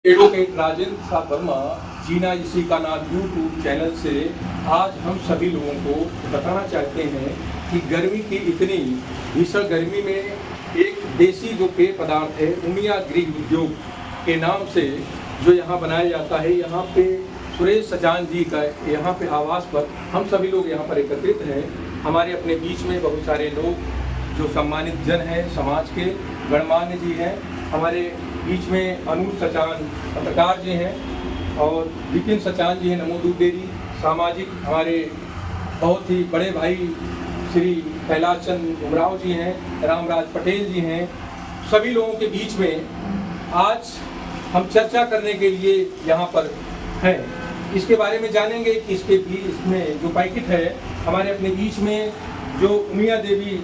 Advocate Rajendra सा वर्मा जीना इसी का नाम यूट्यूब चैनल से आज हम सभी लोगों को बताना चाहते हैं कि गर्मी की इतनी भीषण गर्मी में एक देसी जो पेय पदार्थ है उमिया गृह उद्योग के नाम से जो यहाँ बनाया जाता है, यहाँ पे सुरेश सचान जी का यहाँ पे आवास पर हम सभी लोग यहाँ पर एकत्रित हैं। हमारे अपने बीच में बहुत सारे लोग जो सम्मानित जन हैं, समाज के गणमान्य जी हैं। हमारे बीच में अनूप सचान पत्रकार जी हैं और विपिन सचान जी हैं, नमो दूध डेयरी सामाजिक हमारे बहुत ही बड़े भाई श्री कैलाश चंद उमराव जी हैं, रामराज पटेल जी हैं। सभी लोगों के बीच में आज हम चर्चा करने के लिए यहाँ पर हैं। इसके बारे में जानेंगे कि इसमें जो पैकेट है हमारे अपने बीच में जो उमिया देवी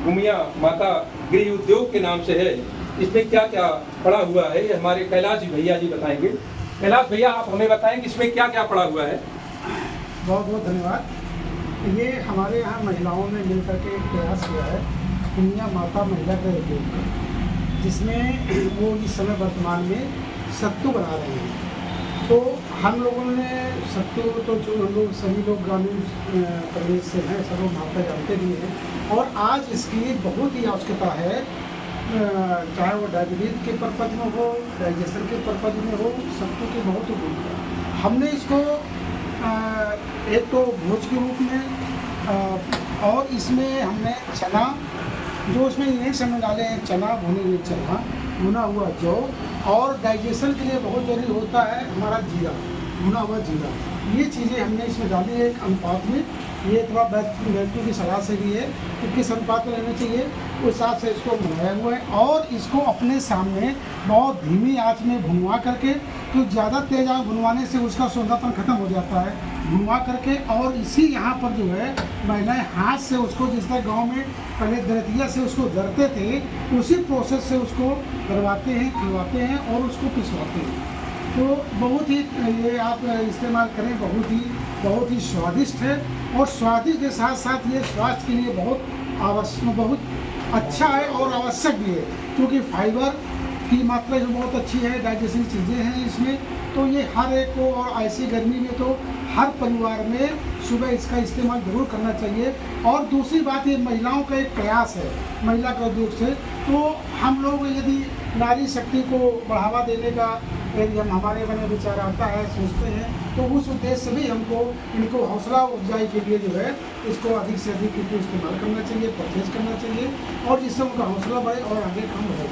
उमिया माता गृह उद्योग के नाम से है, इसमें क्या क्या पड़ा हुआ है ये हमारे कैलाश जी भैया जी बताएंगे। कैलाश भैया आप हमें बताएं कि इसमें क्या क्या पड़ा हुआ है। बहुत बहुत धन्यवाद। ये हमारे यहाँ महिलाओं ने मिलकर के एक प्रयास किया है उमिया माता महिला गृह उद्योग, जिसमें वो इस समय वर्तमान में सत्तू बना रहे हैं। तो हम लोगों ने सत्तू तो जो हम लोग सभी लोग ग्रामीण प्रदेश से हैं, सब लोग माता जानते भी हैं और आज इसकी बहुत ही आवश्यकता है, चाहे वो डायबिटीज के पर्पज में हो, डाइजेशन के पर्पज में हो, सत्तू की बहुत उपयोग है। हमने इसको एक तो भोज के रूप में और इसमें हमने चना जो उसमें इंग्रेडिएंट्स हमने डाले हैं, चना भुने हुए चना, भुना हुआ जौ और डाइजेशन के लिए बहुत जरूरी होता है हमारा जीरा, भुना हुआ जीरा। ये चीज़ें हमने इसमें डाली है एक अनुपात में। ये थोड़ा व्यक्ति की सलाह से भी है कि किस अनुपात में लेना चाहिए, उस हिसाब से इसको बनाया हुआ है और इसको अपने सामने बहुत धीमी आंच में भुनवा करके, तो ज़्यादा तेज आंच भुनवाने से उसका सौंधापन खत्म हो जाता है, भुनवा करके और इसी यहाँ पर जो है महिलाएं हाथ से उसको, जिस तरह गाँव में पहले दरतिया से उसको दरते थे, उसी प्रोसेस से उसको दरवाते हैं, खिलवाते हैं और उसको पिसवाते हैं। तो बहुत ही ये आप इस्तेमाल करें, बहुत ही स्वादिष्ट है और स्वादिष्ट के साथ साथ ये स्वास्थ्य के लिए बहुत अच्छा है और आवश्यक भी है, क्योंकि फाइबर की मात्रा जो बहुत अच्छी है, डाइजेशन चीज़ें हैं इसमें। तो ये हर एक को, और ऐसी गर्मी में तो हर परिवार में सुबह इसका इस्तेमाल जरूर करना चाहिए। और दूसरी बात, ये महिलाओं का एक प्रयास है महिला का उद्योग से, तो हम लोग यदि नारी शक्ति को बढ़ावा देने का यदि हम हमारे मन में विचार आता है, सोचते हैं, तो उस उद्देश्य से भी हमको इनको हौसला अफजाई के लिए जो है इसको अधिक से अधिक इनको इस्तेमाल करना चाहिए, परचेज करना चाहिए और जिससे उनका हौसला बढ़े और आगे काम बढ़े।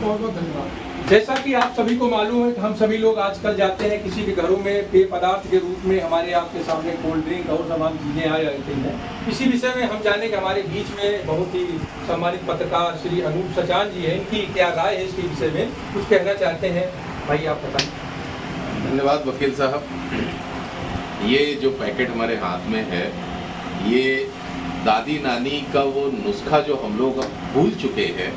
बहुत बहुत धन्यवाद। जैसा कि आप सभी को मालूम है कि हम सभी लोग आजकल जाते हैं किसी भी घरों में पेय पदार्थ के रूप में हमारे आपके सामने कोल्ड ड्रिंक और तमाम चीज़ें आ जाती हैं। इसी विषय में हम जाने कि हमारे बीच में बहुत ही सम्मानित पत्रकार श्री अनूप सचान जी हैं, इनकी क्या राय है इसके विषय में, कुछ कहना चाहते हैं। भाई आप बताएं। धन्यवाद वकील साहब। ये जो पैकेट हमारे हाथ में है, ये दादी नानी का वो नुस्खा जो हम लोग भूल चुके हैं,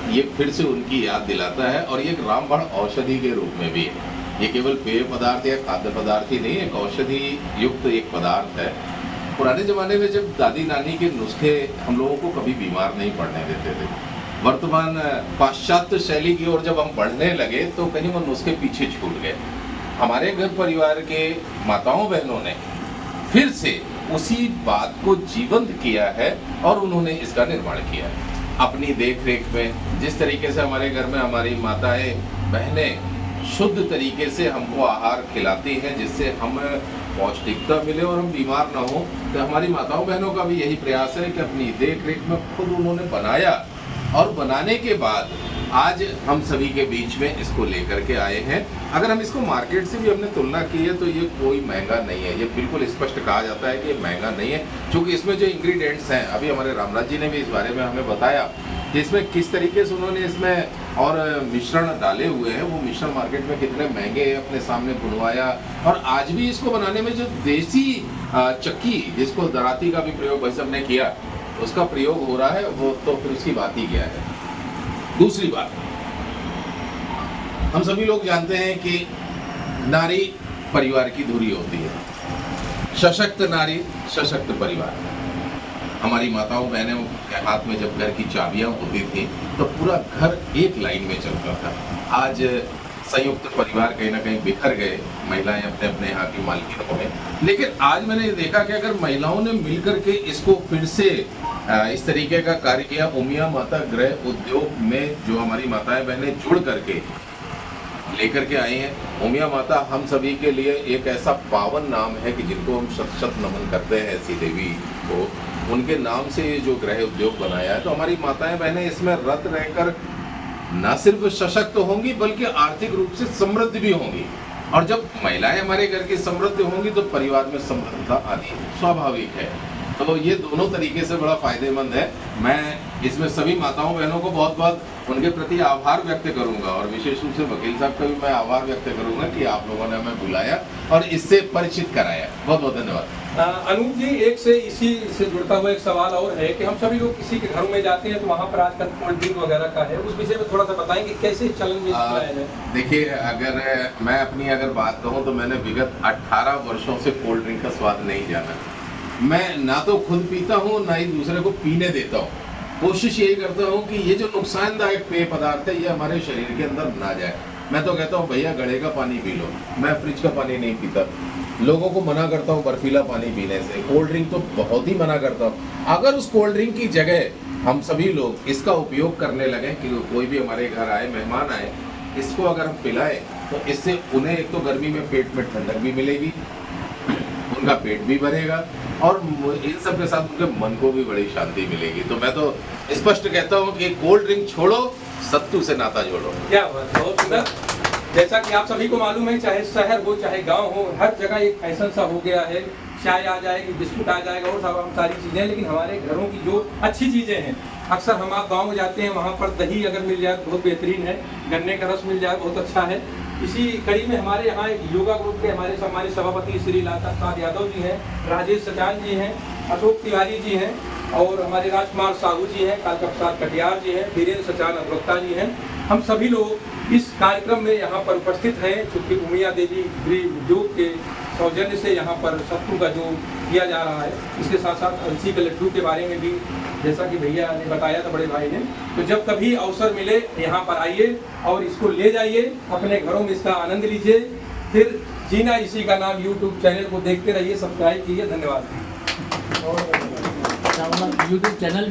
ये फिर से उनकी याद दिलाता है और ये एक रामबाण औषधि के रूप में भी है। ये केवल पेय पदार्थ या खाद्य पदार्थ ही नहीं, एक औषधि युक्त एक पदार्थ है। पुराने ज़माने में जब दादी नानी के नुस्खे हम लोगों को कभी बीमार नहीं पड़ने देते थे, वर्तमान पाश्चात्य शैली की ओर जब हम बढ़ने लगे तो कहीं वो नुस्खे पीछे छूट गए। हमारे घर परिवार के माताओं बहनों ने फिर से उसी बात को जीवंत किया है और उन्होंने इसका निर्माण किया है अपनी देख रेख में। जिस तरीके से हमारे घर में हमारी माताएं बहनें शुद्ध तरीके से हमको आहार खिलाती हैं जिससे हम पौष्टिकता मिले और हम बीमार ना हो, तो हमारी माताओं बहनों का भी यही प्रयास है कि अपनी देख रेख में खुद उन्होंने बनाया और बनाने के बाद आज हम सभी के बीच में इसको लेकर के आए हैं। अगर हम इसको मार्केट से भी हमने तुलना की है तो ये कोई महंगा नहीं है, ये बिल्कुल स्पष्ट कहा जाता है कि ये महंगा नहीं है, क्योंकि इसमें जो इंग्रेडिएंट्स हैं, अभी हमारे रामराज जी ने भी इस बारे में हमें बताया कि इसमें किस तरीके से उन्होंने इसमें और मिश्रण डाले हुए हैं। वो मिश्रण मार्केट में कितने महंगे हैं, अपने सामने बुनवाया और आज भी इसको बनाने में जो देसी चक्की, जिसको दराती का भी प्रयोग भाई साहब ने किया, उसका प्रयोग हो रहा है, वो तो फिर उसकी बात ही क्या है। दूसरी बात, हम सभी लोग जानते हैं कि नारी परिवार की धुरी होती है। सशक्त नारी सशक्त परिवार। हमारी माताओं बहनों के हाथ में जब घर की चाबियां होती थी तो पूरा घर एक लाइन में चलता था। आज संयुक्त परिवार कहीं ना कहीं बिखर गए, महिलाएं अपने अपने यहाँ की मालकिनों में। लेकिन आज मैंने देखा कि अगर महिलाओं ने मिलकर के इसको फिर से इस तरीके का कार्य किया, उमिया माता गृह उद्योग में जो हमारी माताएं बहनें जुड़ करके लेकर के आई हैं। उमिया माता हम सभी के लिए एक ऐसा पावन नाम है कि जिनको हम शत शत नमन करते हैं, ऐसी देवी को, उनके नाम से ये जो गृह उद्योग बनाया है, तो हमारी माताएं बहनें इसमें रत रहकर न सिर्फ सशक्त होंगी बल्कि आर्थिक रूप से समृद्ध भी होंगी। और जब महिलाएं हमारे घर की समृद्ध होंगी तो परिवार में समृद्धता आनी स्वाभाविक है। तो ये दोनों तरीके से बड़ा फायदेमंद है। मैं इसमें सभी माताओं बहनों को बहुत बहुत उनके प्रति आभार व्यक्त करूंगा, और विशेष रूप से वकील साहब का भी मैं आभार व्यक्त करूंगा कि आप लोगों ने हमें बुलाया और इससे परिचित कराया। बहुत बहुत धन्यवाद। अनूप जी, एक से इसी से जुड़ता हुआ एक सवाल और है कि हम सभी लोग किसी के घरों में जाते हैं तो वहाँ पर आजकल कोल्ड ड्रिंक वगैरह का है, उस विषय में थोड़ा सा बताएंगे कैसे चलन में है? देखिए, अगर मैं अपनी अगर बात कहूँ तो मैंने विगत 18 वर्षों से कोल्ड ड्रिंक का स्वाद नहीं जाना। मैं ना तो खुद पीता हूँ ना ही दूसरे को पीने देता हूँ। कोशिश यही करता हूँ कि ये जो नुकसानदायक पेय पदार्थ है ये हमारे शरीर के अंदर ना जाए। मैं तो कहता हूँ भैया घड़े का पानी पी लो, मैं फ्रिज का पानी नहीं पीता। लोगों को मना करता हूँ बर्फीला पानी पीने से, कोल्ड ड्रिंक तो बहुत ही मना करता हूँ। अगर उस कोल्ड ड्रिंक की जगह हम सभी लोग इसका उपयोग करने लगे कि कोई भी हमारे घर आए, मेहमान आए, इसको अगर हम पिलाएं तो इससे उन्हें एक तो गर्मी में पेट में ठंडक भी मिलेगी, उनका पेट भी भरेगा और इन सब के साथ उनके मन को भी बड़ी शांति मिलेगी। तो मैं तो स्पष्ट कहता हूँ कि कोल्ड ड्रिंक छोड़ो, सत्तू से नाता जोड़ो। क्या बात, बहुत सुंदर। जैसा कि आप सभी को मालूम है, चाहे शहर हो चाहे गांव हो, हर जगह एक फैशन सा हो गया है। चाय आ जाएगी, बिस्कुट आ जाएगा और सब सारी चीज़ें, लेकिन हमारे घरों की जो अच्छी चीज़ें हैं, अक्सर हम आप गाँव में जाते हैं, वहाँ पर दही अगर मिल जाए तो बहुत बेहतरीन है, गन्ने का रस मिल जाए बहुत अच्छा है। इसी कड़ी में हमारे यहाँ एक योगा ग्रुप के हमारे सम्मानित सभापति श्री लाता प्रसाद यादव जी हैं, राजेश सचान जी हैं, अशोक तिवारी जी हैं और हमारे राजकुमार साहू जी हैं, कालका प्रसाद कटियार जी हैं, वीरेंद्र सचान अग्रवक्ता जी हैं। हम सभी लोग इस कार्यक्रम में यहाँ पर उपस्थित हैं, चूँकि उमिया देवी गृह उद्योग के सौजन्य से यहाँ पर सत्तू का जो किया जा रहा है, इसके साथ साथ अलसी के लड्डू के बारे में भी जैसा कि भैया ने बताया था, बड़े भाई ने, तो जब कभी अवसर मिले यहाँ पर आइए और इसको ले जाइए, अपने घरों में इसका आनंद लीजिए। फिर जीना इसी का नाम यूट्यूब चैनल को देखते रहिए, सब्सक्राइब कीजिए। धन्यवाद। यूट्यूब चैनल भी